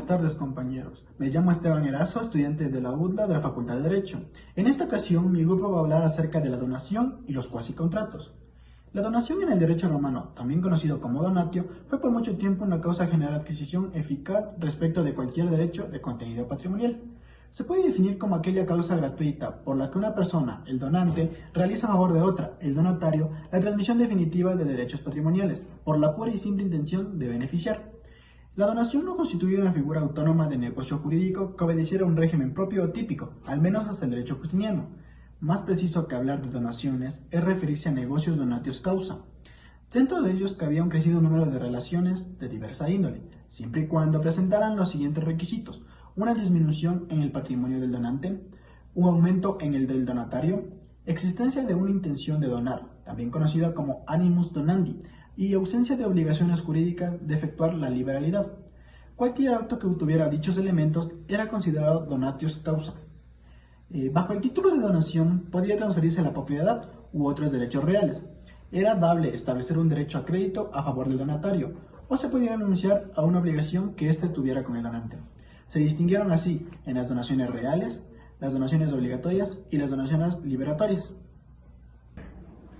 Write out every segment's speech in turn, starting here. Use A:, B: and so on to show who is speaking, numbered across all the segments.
A: tardes, compañeros. Me llamo Esteban Erazo, estudiante de la UDLA de la Facultad de Derecho. En esta ocasión, mi grupo va a hablar acerca de la donación y los cuasicontratos. La donación en el derecho romano, también conocido como donatio, fue por mucho tiempo una causa general de adquisición eficaz respecto de cualquier derecho de contenido patrimonial. Se puede definir como aquella causa gratuita por la que una persona, el donante, realiza a favor de otra, el donatario, la transmisión definitiva de derechos patrimoniales, por la pura y simple intención de beneficiar. La donación no constituye una figura autónoma de negocio jurídico que obedeciera a un régimen propio o típico, al menos hasta el derecho justiniano. Más preciso que hablar de donaciones es referirse a negocios donatios causa. Dentro de ellos cabía un crecido número de relaciones de diversa índole, siempre y cuando presentaran los siguientes requisitos: una disminución en el patrimonio del donante, un aumento en el del donatario, existencia de una intención de donar, también conocida como animus donandi, y ausencia de obligaciones jurídicas de efectuar la liberalidad. Cualquier acto que tuviera dichos elementos era considerado donatius causa. Bajo el título de donación podía transferirse la propiedad u otros derechos reales. Era dable establecer un derecho a crédito a favor del donatario, o se podía renunciar a una obligación que éste tuviera con el donante. Se distinguieron así en las donaciones reales, las donaciones obligatorias y las donaciones liberatorias.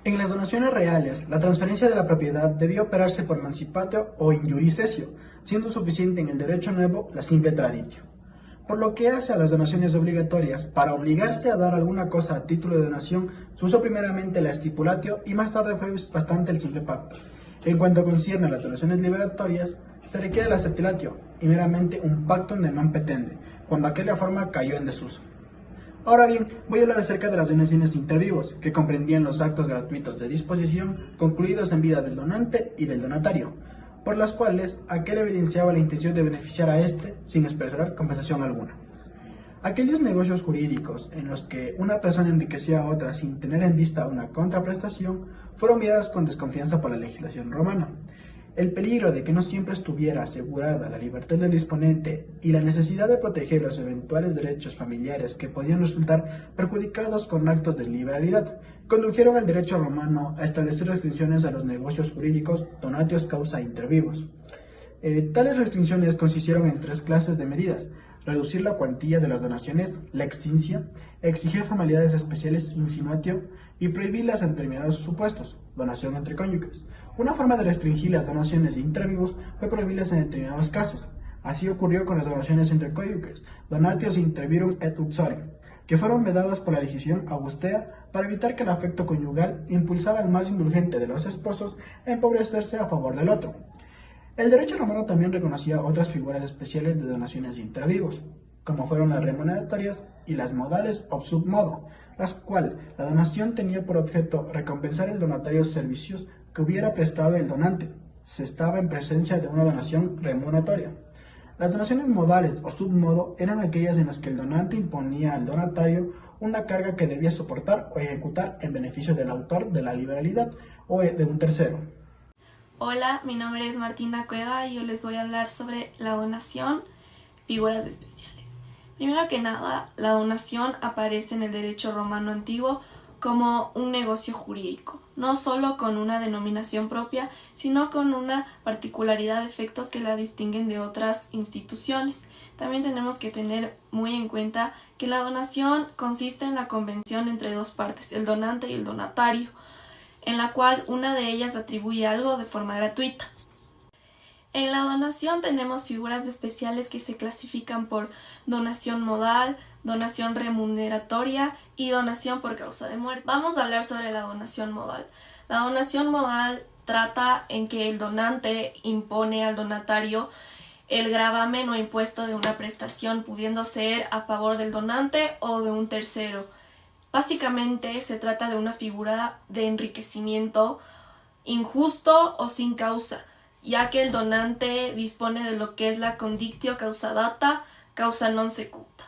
A: En las donaciones reales, la transferencia de la propiedad debía operarse por mancipatio o in iuris cessio, siendo suficiente en el derecho nuevo la simple traditio. Por lo que hace a las donaciones obligatorias, para obligarse a dar alguna cosa a título de donación, se usó primeramente la stipulatio y más tarde fue bastante el simple pacto. En cuanto concierne a las donaciones liberatorias, se requiere la septilatio y meramente un pactum de non petende, cuando aquella forma cayó en desuso. Ahora bien, voy a hablar acerca de las donaciones intervivos, que comprendían los actos gratuitos de disposición concluidos en vida del donante y del donatario, por las cuales aquel evidenciaba la intención de beneficiar a éste sin esperar compensación alguna. Aquellos negocios jurídicos en los que una persona enriquecía a otra sin tener en vista una contraprestación fueron mirados con desconfianza por la legislación romana. El peligro de que no siempre estuviera asegurada la libertad del disponente y la necesidad de proteger los eventuales derechos familiares que podían resultar perjudicados con actos de liberalidad condujeron al derecho romano a establecer restricciones a los negocios jurídicos donatios causa inter vivos. Tales restricciones consistieron en tres clases de medidas: reducir la cuantía de las donaciones lex cincia, exigir formalidades especiales insinuatio y prohibirlas en determinados supuestos, donación entre cónyuges. Una forma de restringir las donaciones inter vivos fue prohibirlas en determinados casos. Así ocurrió con las donaciones entre cónyuges, donatios inter virum et uxorem, que fueron vedadas por la legislación augustea para evitar que el afecto conyugal impulsara al más indulgente de los esposos a empobrecerse a favor del otro. El derecho romano también reconocía otras figuras especiales de donaciones inter vivos, como fueron las remuneratorias y las modales ob sub modo, las cuales la donación tenía por objeto recompensar el donatario servicios que hubiera prestado el donante. Se estaba en presencia de una donación remuneratoria. Las donaciones modales o submodo eran aquellas en las que el donante imponía al donatario una carga que debía soportar o ejecutar en beneficio del autor de la liberalidad o de un tercero.
B: Hola, mi nombre es Martina Cueva y yo les voy a hablar sobre la donación, figuras especiales. Primero que nada, la donación aparece en el derecho romano antiguo como un negocio jurídico, no solo con una denominación propia, sino con una particularidad de efectos que la distinguen de otras instituciones. También tenemos que tener muy en cuenta que la donación consiste en la convención entre dos partes, el donante y el donatario, en la cual una de ellas atribuye algo de forma gratuita. En la donación tenemos figuras especiales que se clasifican por donación modal, donación remuneratoria y donación por causa de muerte. Vamos a hablar sobre la donación modal. La donación modal trata en que el donante impone al donatario el gravamen o impuesto de una prestación, pudiendo ser a favor del donante o de un tercero. Básicamente se trata de una figura de enriquecimiento injusto o sin causa, ya que el donante dispone de lo que es la condictio causa data, causa non secuta.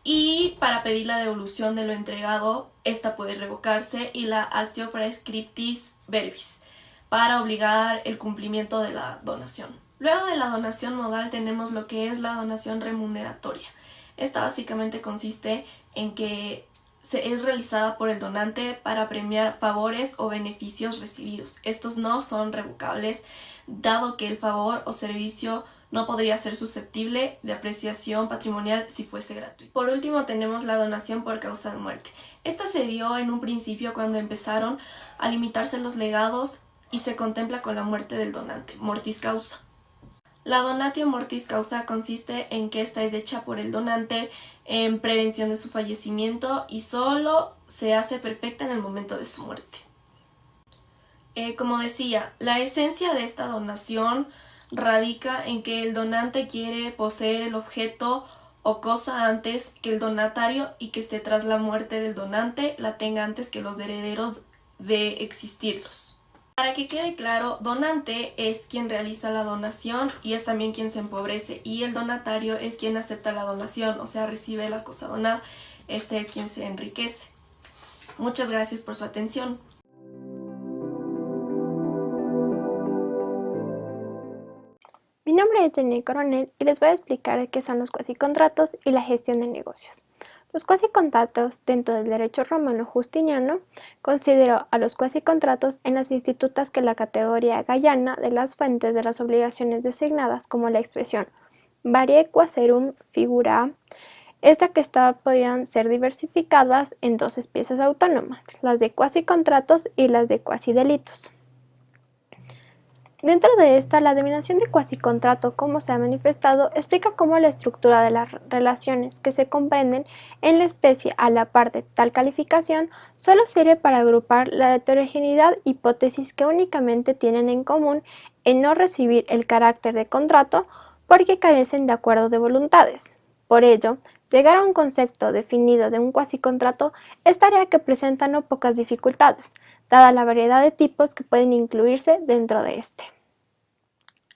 B: Y para pedir la devolución de lo entregado, esta puede revocarse, y la actio praescriptis verbis, para obligar el cumplimiento de la donación. Luego de la donación modal tenemos lo que es la donación remuneratoria. Esta básicamente consiste en que es realizada por el donante para premiar favores o beneficios recibidos. Estos no son revocables, dado que el favor o servicio no podría ser susceptible de apreciación patrimonial si fuese gratuito. Por último tenemos la donación por causa de muerte. Esta se dio en un principio cuando empezaron a limitarse los legados y se contempla con la muerte del donante, mortis causa. La donatio mortis causa consiste en que esta es hecha por el donante en prevención de su fallecimiento y solo se hace perfecta en el momento de su muerte. Como decía, la esencia de esta donación radica en que el donante quiere poseer el objeto o cosa antes que el donatario y que esté tras la muerte del donante la tenga antes que los herederos de existirlos. Para que quede claro, donante es quien realiza la donación y es también quien se empobrece, y el donatario es quien acepta la donación, o sea, recibe la cosa donada. Este es quien se enriquece. Muchas gracias por su atención.
C: Mi nombre es Jenny Coronel y les voy a explicar qué son los cuasicontratos y la gestión de negocios. Los cuasicontratos dentro del derecho romano justiniano consideró a los cuasicontratos en las institutas que la categoría gallana de las fuentes de las obligaciones designadas como la expresión variae quaeserum figura. Esta que podían ser diversificadas en dos especies autónomas, las de cuasicontratos y las de cuasidelitos. Dentro de esta, la denominación de cuasicontrato, como se ha manifestado, explica cómo la estructura de las relaciones que se comprenden en la especie a la par de tal calificación solo sirve para agrupar la heterogeneidad hipótesis que únicamente tienen en común en no recibir el carácter de contrato porque carecen de acuerdo de voluntades. Por ello, llegar a un concepto definido de un cuasicontrato es tarea que presenta no pocas dificultades, dada la variedad de tipos que pueden incluirse dentro de este.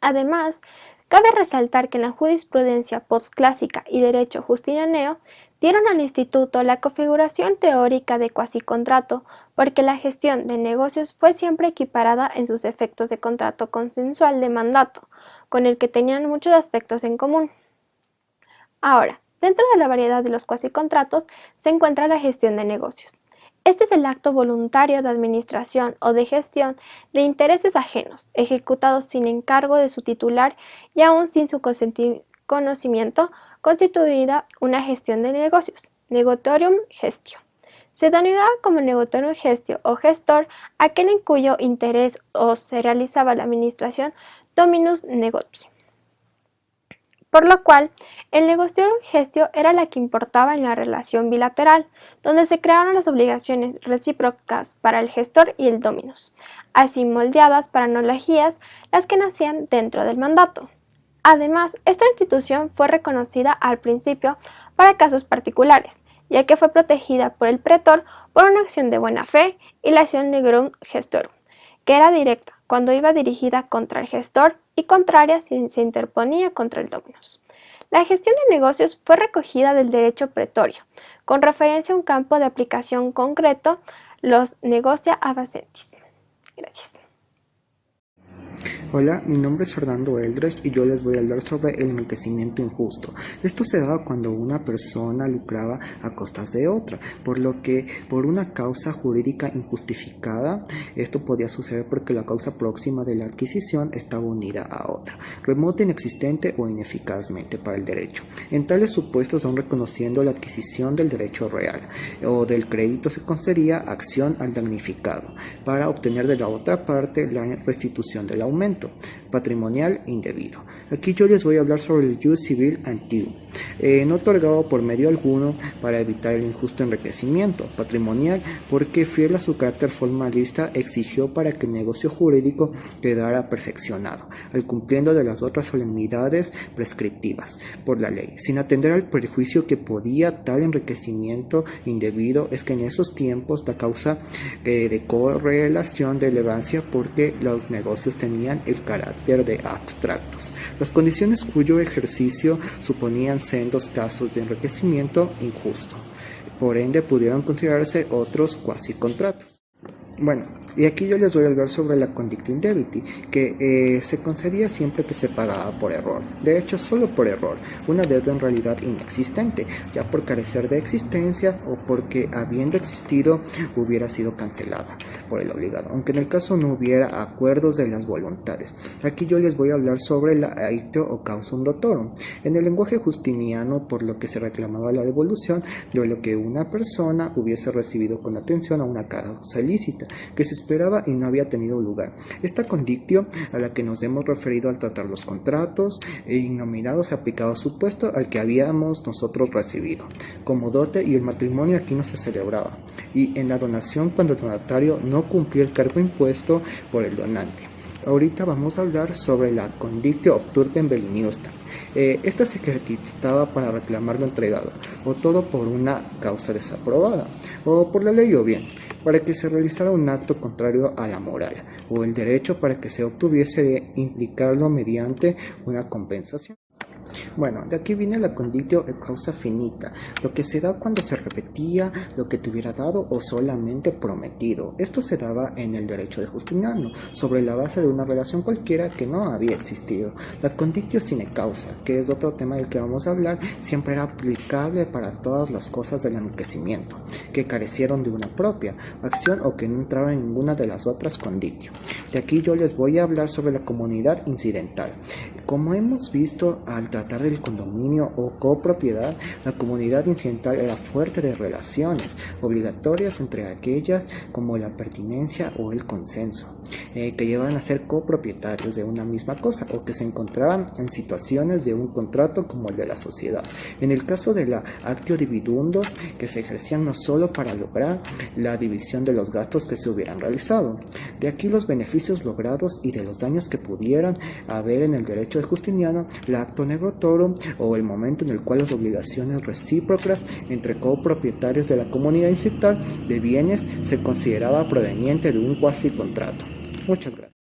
C: Además, cabe resaltar que en la jurisprudencia postclásica y derecho justinianeo dieron al instituto la configuración teórica de cuasicontrato porque la gestión de negocios fue siempre equiparada en sus efectos de contrato consensual de mandato, con el que tenían muchos aspectos en común. Ahora, dentro de la variedad de los cuasicontratos se encuentra la gestión de negocios. Este es el acto voluntario de administración o de gestión de intereses ajenos, ejecutados sin encargo de su titular y aún sin su conocimiento, constituida una gestión de negocios, negotium gestio. Se denominaba como negotium gestio o gestor aquel en cuyo interés se realizaba la administración dominus negoti. Por lo cual, el negotium gestio era la que importaba en la relación bilateral, donde se crearon las obligaciones recíprocas para el gestor y el dominus, así moldeadas para analogías las que nacían dentro del mandato. Además, esta institución fue reconocida al principio para casos particulares, ya que fue protegida por el pretor por una acción de buena fe y la acción negrum gestorum, que era directa cuando iba dirigida contra el gestor y contraria si se interponía contra el dominus. La gestión de negocios fue recogida del derecho pretorio, con referencia a un campo de aplicación concreto, los negotia abacentis. Gracias.
D: Hola, mi nombre es Fernando Eldredge y yo les voy a hablar sobre el enriquecimiento injusto. Esto se daba cuando una persona lucraba a costas de otra, por lo que por una causa jurídica injustificada, esto podía suceder porque la causa próxima de la adquisición estaba unida a otra, remota, inexistente o ineficazmente para el derecho. En tales supuestos, aún reconociendo la adquisición del derecho real o del crédito, se concedía acción al damnificado para obtener de la otra parte la restitución del aumento patrimonial indebido. Aquí yo les voy a hablar sobre el jus civil antiguo, no otorgado por medio alguno para evitar el injusto enriquecimiento patrimonial, porque fiel a su carácter formalista exigió para que el negocio jurídico quedara perfeccionado, al cumpliendo de las otras solemnidades prescriptivas por la ley, sin atender al perjuicio que podía tal enriquecimiento indebido. Es que en esos tiempos la causa de correlación de relevancia porque los negocios tenían el carácter de abstractos. Las condiciones cuyo ejercicio suponían sendos casos de enriquecimiento injusto. Por ende, pudieron considerarse otros cuasicontratos. Bueno, Y aquí yo les voy a hablar sobre la conducta indebiti, que se concedía siempre que se pagaba por error. De hecho, solo por error, una deuda en realidad inexistente, ya por carecer de existencia o porque habiendo existido hubiera sido cancelada por el obligado, aunque en el caso no hubiera acuerdos de las voluntades. Aquí yo les voy a hablar sobre la aitio o causum dotorum. En el lenguaje justiniano, por lo que se reclamaba la devolución de lo que una persona hubiese recibido con atención a una causa ilícita, que se esperaba y no había tenido lugar. Esta condictio a la que nos hemos referido al tratar los contratos e innominados aplicados supuesto al que habíamos nosotros recibido como dote, y el matrimonio aquí no se celebraba, y en la donación cuando el donatario no cumplía el cargo impuesto por el donante. Ahorita vamos a hablar sobre la condictio obturpem veleniustam. Esta se ejercitaba para reclamar lo entregado, o todo por una causa desaprobada, o por la ley, o bien para que se realizara un acto contrario a la moral, o el derecho para que se obtuviese de implicarlo mediante una compensación. Bueno, de aquí viene la condictio e causa finita, lo que se da cuando se repetía lo que te hubiera dado o solamente prometido. Esto se daba en el derecho de Justiniano, sobre la base de una relación cualquiera que no había existido. La condictio sine causa, que es otro tema del que vamos a hablar, siempre era aplicable para todas las cosas del enriquecimiento, que carecieron de una propia acción o que no entraban en ninguna de las otras condictio. De aquí yo les voy a hablar sobre la comunidad incidental. Como hemos visto, al tratar del condominio o copropiedad, la comunidad incidental era fuerte de relaciones obligatorias entre aquellas como la pertinencia o el consenso, que llevaban a ser copropietarios de una misma cosa o que se encontraban en situaciones de un contrato como el de la sociedad. En el caso de la actio dividundo, que se ejercían no solo para lograr la división de los gastos que se hubieran realizado, de aquí los beneficios logrados y de los daños que pudieran haber en el derecho de Justiniano, la acto negotorum, o el momento en el cual las obligaciones recíprocas entre copropietarios de la comunidad incidental de bienes se consideraba proveniente de un cuasi contrato. Muchas gracias.